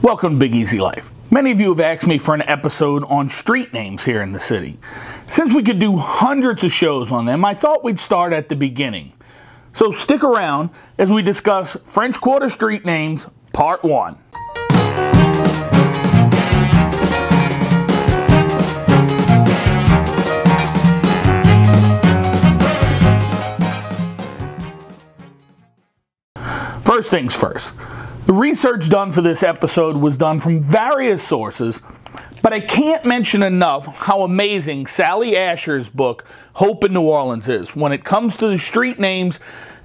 Welcome to Big Easy Life. Many of you have asked me for an episode on street names here in the city. Since we could do hundreds of shows on them, I thought we'd start at the beginning. So stick around as we discuss French Quarter street names, Part 1. First things first. The research done for this episode was done from various sources, but I can't mention enough how amazing Sally Asher's book, Hope in New Orleans, is when it comes to the street names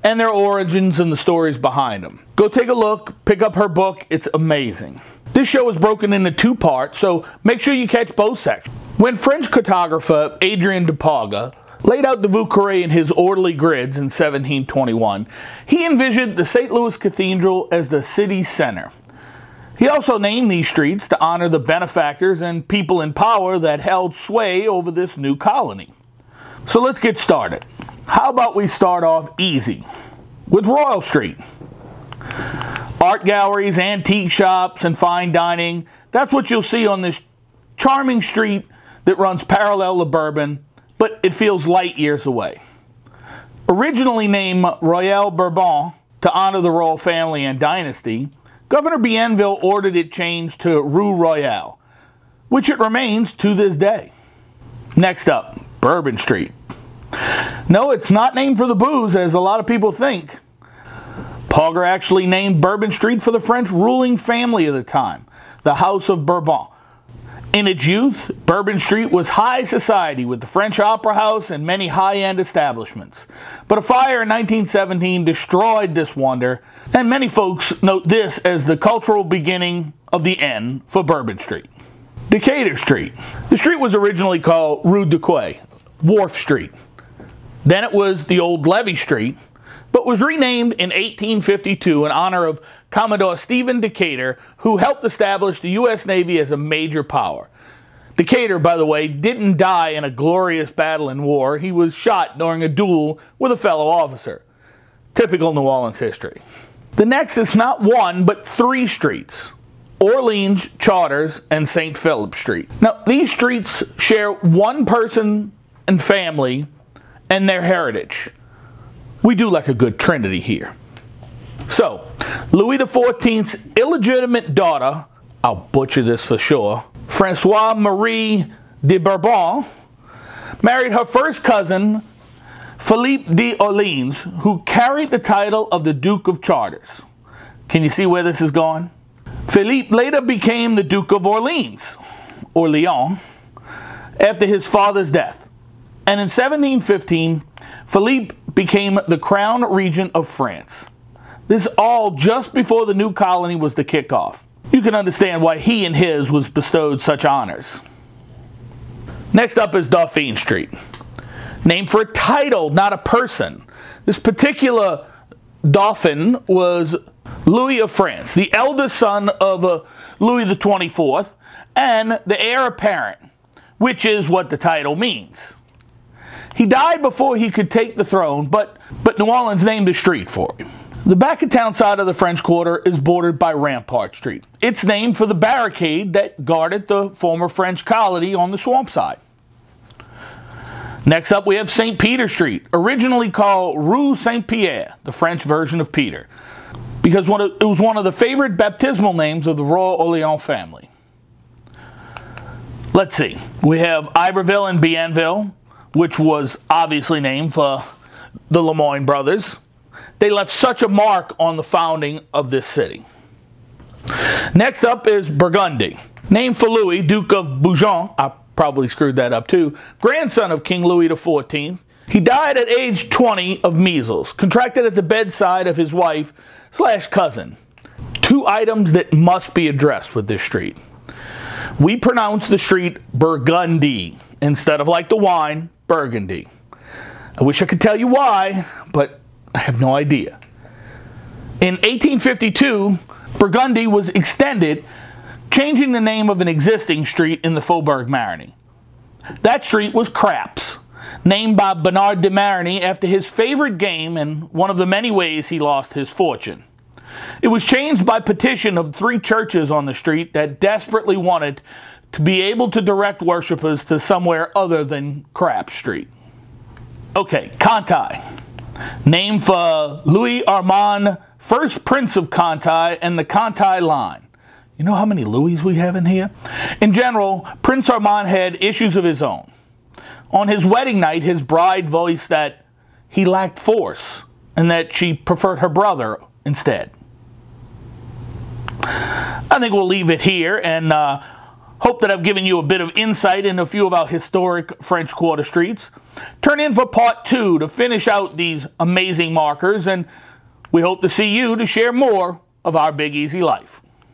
and their origins and the stories behind them. Go take a look, pick up her book, it's amazing. This show is broken into two parts, so make sure you catch both sections. When French cartographer Adrien de Parga laid out the Voie Carrée in his orderly grids in 1721, he envisioned the St. Louis Cathedral as the city's center. He also named these streets to honor the benefactors and people in power that held sway over this new colony. So let's get started. How about we start off easy with Royal Street? Art galleries, antique shops, and fine dining, that's what you'll see on this charming street that runs parallel to Bourbon, but it feels light years away. Originally named Royal Bourbon to honor the royal family and dynasty, Governor Bienville ordered it changed to Rue Royale, which it remains to this day. Next up, Bourbon Street. No, it's not named for the booze, as a lot of people think. Parga actually named Bourbon Street for the French ruling family of the time, the House of Bourbon. In its youth, Bourbon Street was high society with the French Opera House and many high-end establishments. But a fire in 1917 destroyed this wonder, and many folks note this as the cultural beginning of the end for Bourbon Street. Decatur Street. The street was originally called Rue de Quai, Wharf Street. Then it was the old Levee Street, but was renamed in 1852 in honor of Commodore Stephen Decatur, who helped establish the U.S. Navy as a major power. Decatur, by the way, didn't die in a glorious battle in war. He was shot during a duel with a fellow officer. Typical New Orleans history. The next is not one, but three streets: Orleans, Chartres, and St. Philip Street. Now, these streets share one person and family and their heritage. We do like a good trinity here. So, Louis XIV's illegitimate daughter, I'll butcher this for sure, Françoise Marie de Bourbon, married her first cousin, Philippe d'Orleans, who carried the title of the Duke of Chartres. Can you see where this is going? Philippe later became the Duke of Orleans, after his father's death. And in 1715, Philippe became the crown regent of France. This all just before the new colony was to kick off. You can understand why he and his was bestowed such honors. Next up is Dauphine Street. Named for a title, not a person. This particular Dauphin was Louis of France, the eldest son of Louis XXIV, and the heir apparent, which is what the title means. He died before he could take the throne, but New Orleans named a street for him. The back of town side of the French Quarter is bordered by Rampart Street. It's named for the barricade that guarded the former French colony on the swamp side. Next up, we have St. Peter Street, originally called Rue Saint-Pierre, the French version of Peter, because it was one of the favorite baptismal names of the Royal Orleans family. Let's see. We have Iberville and Bienville, which was obviously named for the Lemoyne brothers. They left such a mark on the founding of this city. Next up is Burgundy, named for Louis, Duke of Bourbon. I probably screwed that up too. Grandson of King Louis XIV. He died at age 20 of measles, contracted at the bedside of his wife/cousin. Two items that must be addressed with this street. We pronounce the street Burgundy instead of, like the wine, Burgundy. I wish I could tell you why, but I have no idea. In 1852, Burgundy was extended, changing the name of an existing street in the Faubourg Marigny. That street was Craps, named by Bernard de Marigny after his favorite game and one of the many ways he lost his fortune. It was changed by petition of 3 churches on the street that desperately wanted to be able to direct worshipers to somewhere other than Crap Street. Okay, Conte. Named for Louis Armand, first Prince of Conte and the Conte line. You know how many Louis we have in here? In general, Prince Armand had issues of his own. On his wedding night, his bride voiced that he lacked force and that she preferred her brother instead. I think we'll leave it here and hope that I've given you a bit of insight into a few of our historic French Quarter streets. Turn in for part 2 to finish out these amazing markers, and we hope to see you to share more of our Big Easy life.